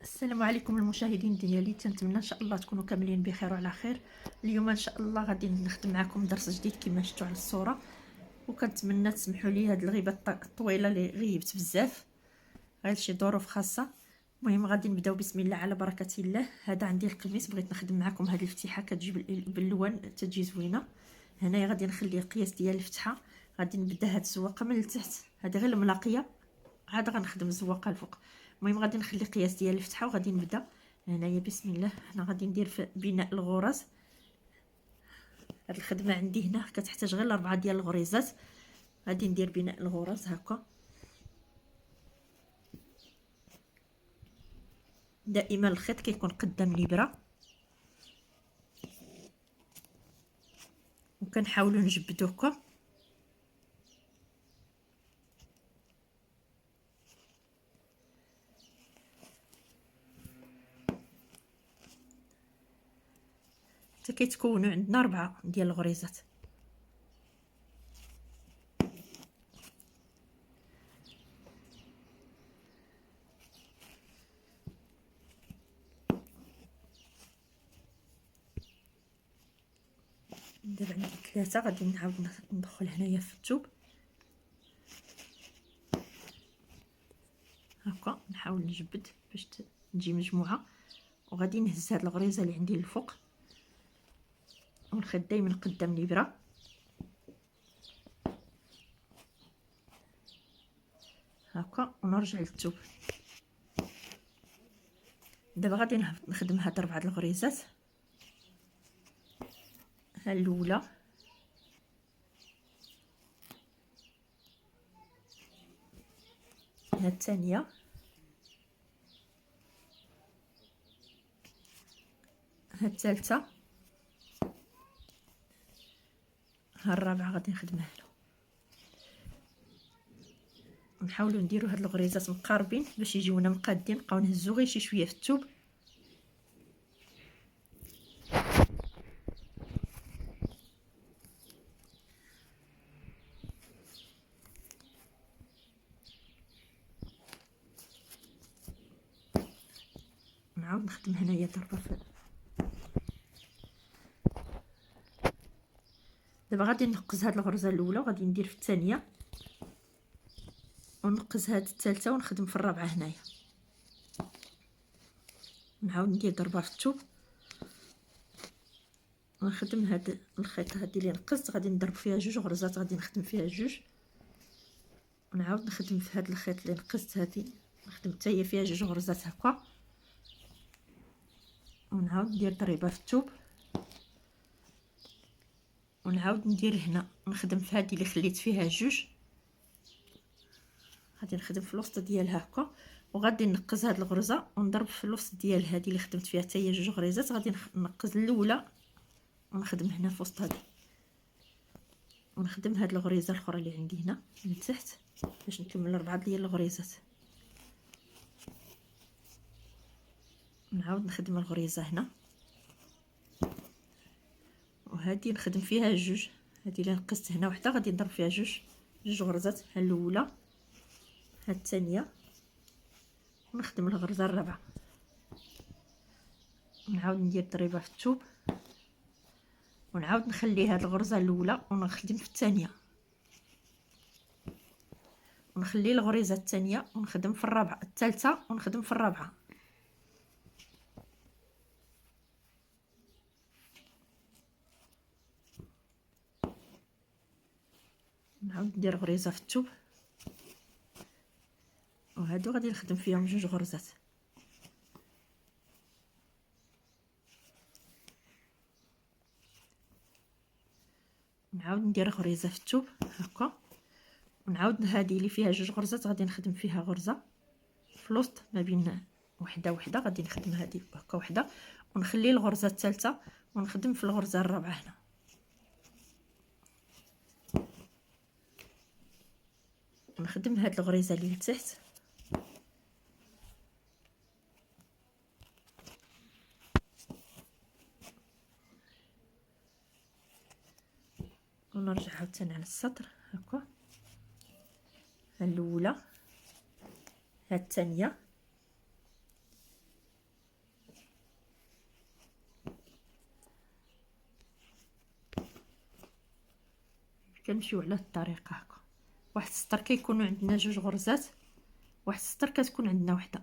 السلام عليكم المشاهدين ديالي، تنتمنى ان شاء الله تكونوا كاملين بخير وعلى خير. اليوم ان شاء الله غادي نخدم معكم درس جديد كما شفتوا على الصوره، وكنتمنى تسمحوا لي هاد الغيبه الطويله اللي غيبت بزاف، غير شي ظروف خاصه. المهم غادي نبداو بسم الله على بركه الله. هذا عندي القميص، بغيت نخدم معكم هاد الفتحه كتجي باللوان تجي زوينه. هنايا غادي نخلي القياس ديال الفتحه، غادي نبدا هاد الزواقه من التحت، هذه غير الملاقيه، عاد غنخدم الزواقه الفوق. المهم غادي نخلي قياس ديال الفتحه وغادي نبدا هنايا بسم الله. هنا غادي ندير في بناء الغرز. هاد الخدمه عندي هنا كتحتاج غير 4 ديال الغريزات. غادي ندير بناء الغرز هكا. دائما الخيط كيكون قدام الابره، وكنحاولوا نجبدو هكا. حتى كيتكونوا عندنا 4 ديال الغريزات. دابا عندي 3، غادي نعاود ندخل هنايا في الثوب هكا، نحاول نجبد باش تجي مجموعه. وغادي نهز هاد الغريزه اللي عندي للفوق ونخد دائما قدام الابره هكا ونرجع للثوب. دابا غادي نخدم هاد 4 الغريزات. ها الاولى، ها الثانيه، ها الثالثه، ها الرابعه. غادي نخدمها هنا. نحاولوا نديروا هاد الغريزات مقاربين باش يجيونا مقادين، نبقاو نهزو غير شي شويه في الثوب. نعاود نخدم هنايا ضربه في. دابا غادي نقز هاد الغرزه الاولى وغادي ندير في الثانيه، ونقز هاد الثالثه ونخدم في الرابعه هنايا. نعاود ندير ضربه في الثوب ونخدم هاد الخيط هادي اللي نقزت، غادي نضرب فيها 2 غرزات، غادي نخدم فيها 2، ونعاود نخدم في هاد الخيط اللي نقزت هادي، نخدم حتى هي فيها 2 غرزات هكا، ونعاود ندير ضريبه في الثوب، ونعاود ندير هنا نخدم في هذه اللي خليت فيها 2. غادي نخدم في الوسط ديالها هكا، وغادي نقز هذه الغرزه ونضرب في الوسط ديال هذه اللي خدمت فيها حتى هي 2 غريزات. غادي نقز الاولى ونخدم هنا في وسط هذه، ونخدم هذه الغريزه الاخرى اللي عندي هنا من تحت باش نكمل 4 ديال الغريزات. نعاود نخدم الغريزه هنا، وهذه نخدم فيها 2. هذه اللي نقزت هنا وحده غادي نضرب فيها 2 غرزات. ها الاولى، ها الثانيه، ونخدم الغرزه الرابعه. نعاود ندير ضريبه في الثوب، ونعاود نخلي هاد الغرزه الاولى ونخدم في الثانيه، ونخلي الغريزه الثانيه ونخدم في الرابعه، الثالثه ونخدم في الرابعه. نعاود ندير غريزه في الثوب، وهادو غادي نخدم فيهم 2 غرزات. نعاود ندير غريزه في الثوب هكا، ونعاود هذه اللي فيها 2 غرزات غادي نخدم فيها غرزه في الوسط ما بين وحده وحده. غادي نخدم هذه هكا وحده، ونخلي الغرزه الثالثه ونخدم في الغرزه الرابعه هنا. ونخدم هاد الغريزه اللي لتحت، ونرجع عاوتاني على السطر هكا. ها الاولى، ها الثانيه، كنمشيو على هاد الطريقه هكا. واحد السطر كيكونوا عندنا جوج غرزات، واحد السطر كتكون عندنا وحده.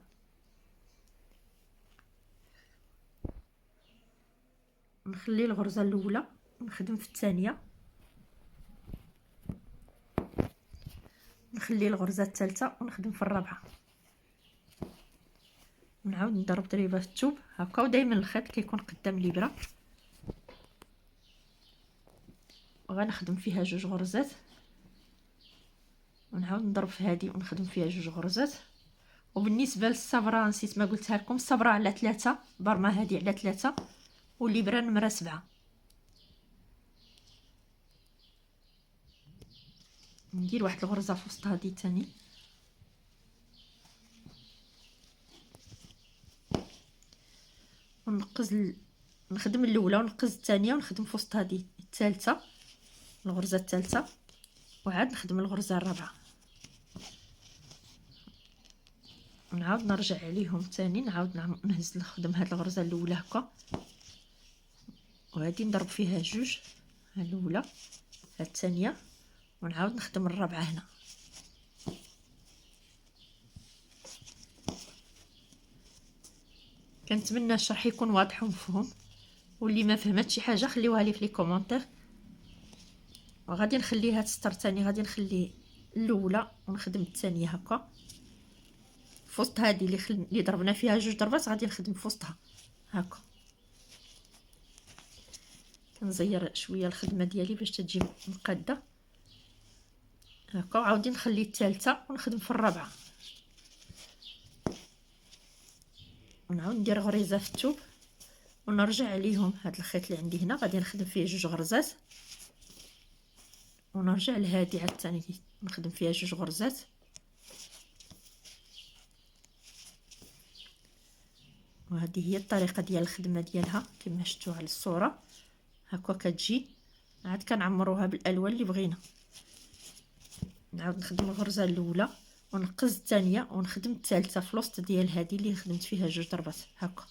نخلي الغرزه الاولى ونخدم في الثانيه، نخلي الغرزه الثالثه ونخدم في الرابعه، ونعاود نضرب ضريبه في الثوب هكا. ودائما الخيط كيكون قدام الابره، وغنخدم فيها جوج غرزات ونعاود نضرب في هذه ونخدم فيها جوج غرزات. وبالنسبه للصبره نسيت ما قلتها لكم، الصبره على 3، برمه هذه على 3 والابره نمره 7. ندير واحد الغرزه في وسط هذه ثاني، ونقز نخدم الاولى ونقز الثانيه ونخدم في وسط هذه الثالثه، الغرزه الثالثه، وعاد نخدم الغرزه الرابعه، ونعاود نرجع عليهم ثاني، نعاود نهز نخدم هاد الغرزه الاولى هكا، وهذه نضرب فيها جوج، الاولى هاد الثانيه، ونعاود نخدم الرابعه هنا. كنتمنى الشرح يكون واضح ومفهوم، واللي ما فهمت شي حاجه خليوها لي في لي كومونتير. وغادي نخلي هاد السطر الثاني، غادي نخلي الاولى ونخدم الثانيه هكا في وسط هذه اللي ضربنا فيها جوج ضربات، غادي نخدم في وسطها هكا. كنزير شويه الخدمه ديالي باش تجي مقاده هكا، وعاودي نخلي الثالثه ونخدم في الرابعه، ونعاود ندير غريزه في الثوب ونرجع عليهم. هاد الخيط اللي عندي هنا غادي نخدم فيه جوج غرزات، ونرجع لهادي عاد ثاني نخدم فيها جوج غرزات، وهذه هي الطريقه ديال الخدمه ديالها كما شفتوا على الصوره هكا كتجي. عاد كنعمروها بالالوان اللي بغينا. نعاود نخدم الغرزه الاولى ونقز الثانيه ونخدم الثالثه في الوسط ديال هذه اللي خدمت فيها جوج ضربات هكا،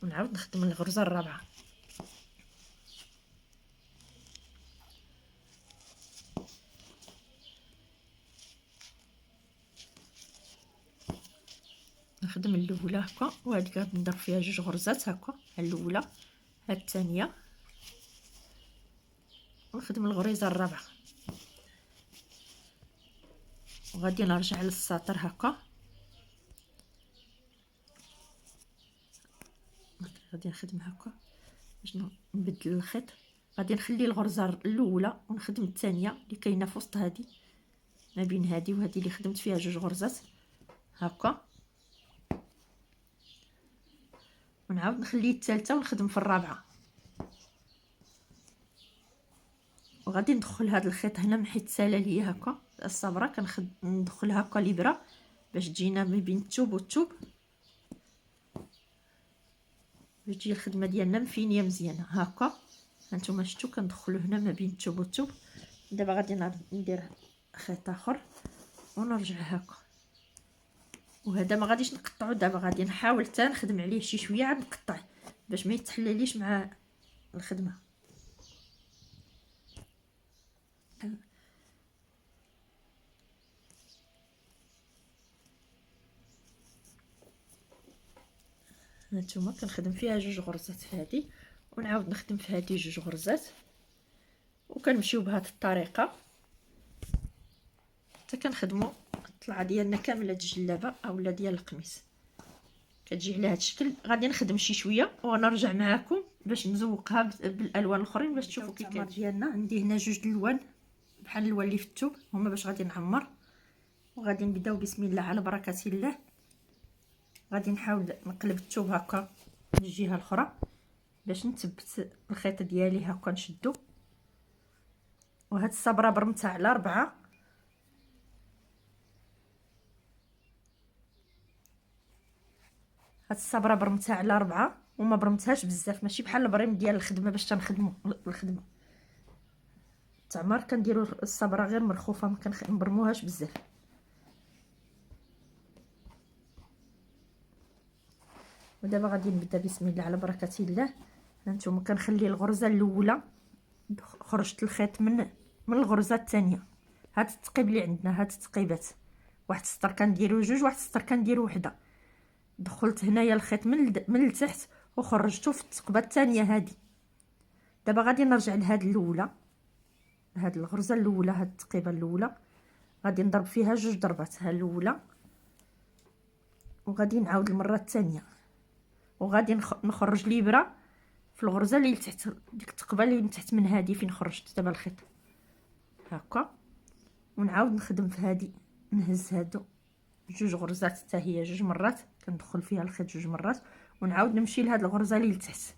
ونعاود نخدم الغرزه الرابعه. نخدم الاولى هكا، وهذيك غادي ندير فيها جوج غرزات هكا، الاولى هاد الثانيه، ونخدم الغريزه الرابعه، وغادي نرجع للسطر هكا. غادي نخدم هكا باش نبدل الخيط. غادي نخلي الغرزه الاولى ونخدم الثانيه اللي كاينه في وسط هذه، ما بين هذه وهذه اللي خدمت فيها جوج غرزات هكا، ونعاود نخلي الثالثه ونخدم في الرابعه. وغادي ندخل هذا الخيط هنا من حيت سالا ليا هكا الصبره، ندخل هكا الابره باش تجينا ما بين الثوب والثوب، باش تجي الخدمه ديالنا مفينيه مزيانه هكا. هانتوما شفتوا كندخلوا هنا ما بين الثوب والثوب. دابا غادي ندير خيط اخر ونرجع هكا، وهذا ما غاديش نقطعو. دابا غادي نحاول حتى نخدم عليه شي شويه عاد نقطع باش ما يتحلليش مع الخدمه. هانتوما كنخدم فيها جوج غرزات في هذه، ونعاود نخدم في هذه جوج غرزات، وكنمشيو بهذه الطريقه حتى كنخدموا الطلعه ديالنا كامله الجلابه اولا ديال القميص. كتجي على هذا الشكل. غادي نخدم شي شويه ونرجع معكم باش نزوقها بالالوان الاخرين باش تشوفوا كي كاين ديالنا. عندي هنا جوج الالوان بحال الالوان اللي في الثوب هما باش غادي نعمر. وغادي نبداو بسم الله على بركه الله. غادي نحاول نقلب الثوب هكا للجهه الاخرى باش نثبت الخيط ديالي هكا نشدو. وهاد الصبره برمتها على 4. هاد الصبره برمتها على 4 وما برمتهاش بزاف، ماشي بحال البريم ديال الخدمه باش تنخدموا الخدمه تعمر. كنديروا الصبره غير مرخوفه، ما كنبرموهاش بزاف. ودابا غادي نبدا بسم الله على بركه الله. هانتوما كنخلي الغرزه الاولى، خرجت الخيط من الغرزه الثانيه. هاد التقيب اللي عندنا، هاد التقيبات، واحد السطر كنديرو جوج، واحد السطر كنديرو وحده. دخلت هنايا الخيط من التحت وخرجته في الثقبه الثانيه هادي. دابا غادي نرجع لهاد الاولى، هاد الغرزه الاولى، هاد التقيبه الاولى غادي نضرب فيها جوج ضربات، ها الاولى وغادي نعاود المره الثانيه، وغادي نخرج الابره في الغرزه اللي تحت، ديك الثقبه اللي من تحت من هادي فين خرجت دابا الخيط هكا، ونعاود نخدم في هادي، نهز هادو جوج غرزات حتى هي جوج مرات، كندخل فيها الخيط جوج مرات، ونعاود نمشي لهاد الغرزه اللي لتحت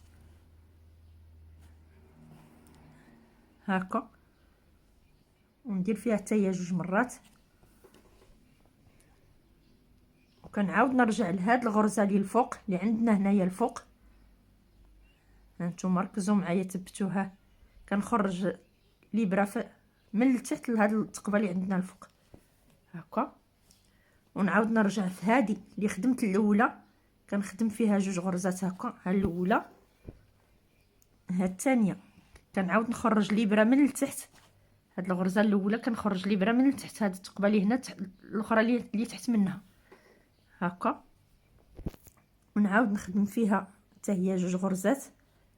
هكا، وندير فيها حتى هي جوج مرات، وكنعاود نرجع لهاد الغرزه اللي الفوق اللي عندنا هنايا الفوق. هانتوما ركزوا معايا تبتوها، كنخرج الابره من التحت لهاد الثقبه اللي عندنا الفوق هكا، ونعاود نرجع في هادي اللي خدمت الاولى، كنخدم فيها جوج غرزات هكا، ها الاولى ها الثانيه، كنعاود نخرج الابره من التحت، هاد الغرزه الاولى كنخرج الابره من التحت، هاد الثقبه اللي هنا الاخرى اللي تحت منها هكا، ونعاود نخدم فيها حتى هي جوج غرزات،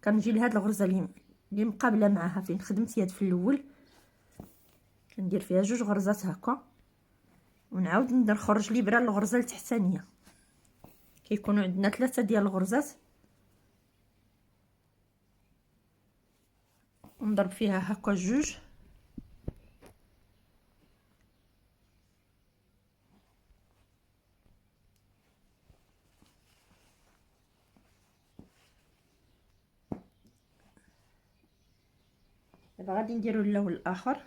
كنجي لهاد الغرزه اللي مقابله معها فين خدمت يد في الاول، كندير فيها جوج غرزات هكا، ونعاود نخرج الابره للغرزه التحتانيه. كيكونوا عندنا 3 ديال الغرزات، ونضرب فيها هكا جوج، دابا غادي نديرو اللون الاخر،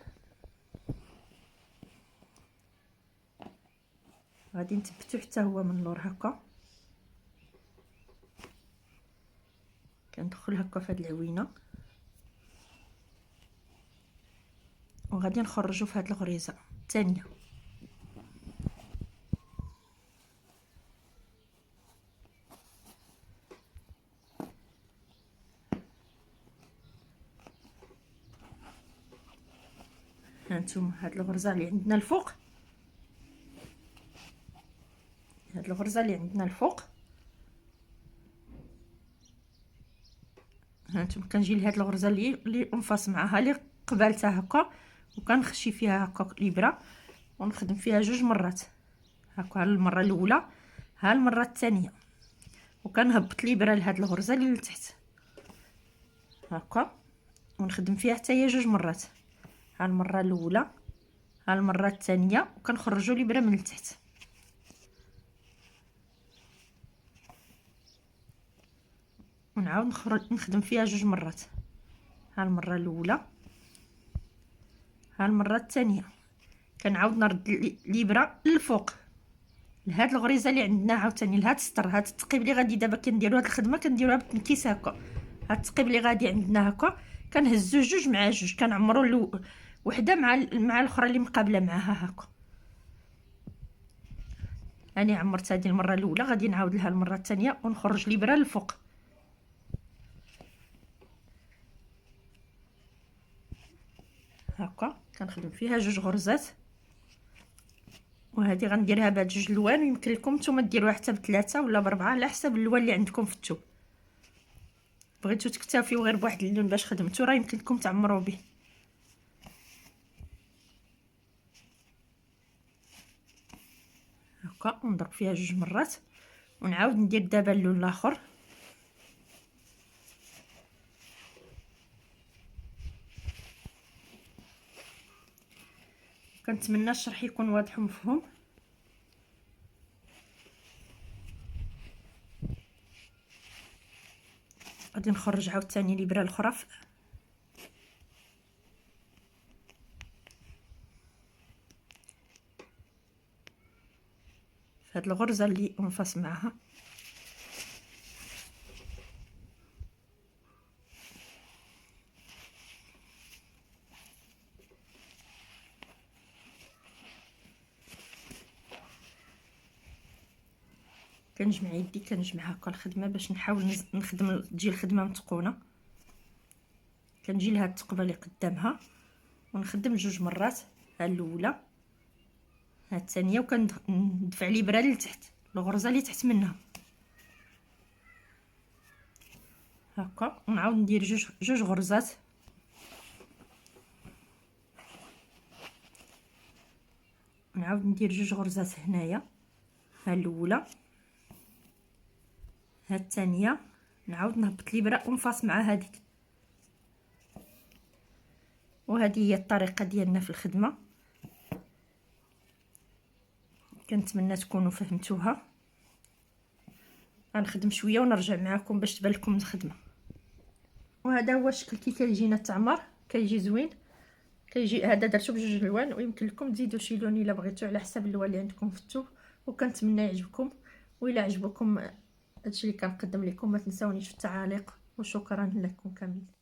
غادي نثبتو حتى هو من اللور هكا، كندخل هكا في هاد العوينه، وغادي نخرجو في هاد الغريزه الثانيه. هانتوما هاد الغرزه اللي عندنا الفوق، هاد الغرزه اللي عندنا الفوق، هانتوما كنجي لهاد الغرزه اللي انفاس معها اللي قبالتها هكا، وكنخشي فيها هكا الابره ونخدم فيها جوج مرات هكا، المره الاولى ها المره الثانيه، وكنهبط الابره لهاد الغرزه اللي لتحت هكا، ونخدم فيها حتى هي جوج مرات، ها المره الاولى ها المره الثانيه، وكنخرجوا الابره من التحت، ونعاود نخدم فيها جوج مرات، ها المره الاولى ها المره الثانيه، كنعاود نرد الابره للفوق لهاد الغريزه اللي عندنا عاوتاني لهاد السطر، هاد التقيب اللي غادي دابا كنديرو هاد الخدمه كنديروها بالتنكيس هكا، هاد التقيب اللي غادي عندنا هكا كنهزو جوج مع جوج، كنعمرو وحده مع الاخرى اللي مقابله معاها هكا. انا عمرت هذه المره الاولى، غادي نعاود لها المره الثانيه ونخرج الابره للفوق هكا، كنخدم فيها جوج غرزات، وهذه غنديرها بهاد جوج الوان، ويمكن لكم نتوما ديروها حتى ب3 ولا ب4 على حسب اللون اللي عندكم في الثوب. بغيتو تكتفيو غير بواحد اللون باش خدمتو راه يمكن لكم تعمروا به هكا، ونضرب فيها جوج مرات، ونعاود ندير دابا اللون الاخر. كنتمنى الشرح يكون واضح ومفهوم. غادي نخرج عاوتاني الابره الاخرى في هاد الغرزه اللي انفاس معها، كنجمع يدي كنجمع هكا الخدمه باش نحاول نخدم تجي الخدمه متقونه. كنجي لهاد الثقبه اللي قدامها ونخدم 2 مرات، ها الاولى ها الثانيه، وكندفع الابره لتحت الغرزه اللي تحت منها هكا، ونعاود ندير جوج غرزات نعاود ندير 2 غرزات هنايا، ها الاولى ها الثانيه، نعاود نهبط الابره ونفاص مع هذيك. وهذه هي الطريقه ديالنا في الخدمه، كنتمنى تكونوا فهمتوها. غنخدم شويه ونرجع معكم باش تبان لكم الخدمه. وهذا هو الشكل كي كيجينا التعمر، كيجي زوين، كيجي هذا درتو بجوج الوان، ويمكن لكم تزيدوا شي لون الا بغيتو على حسب اللون اللي عندكم في الثوب. وكنتمنى يعجبكم، والا عجبكم هادشي اللي كنقدم لكم ما تنساونيش في التعاليق. وشكرا لكم كاملين.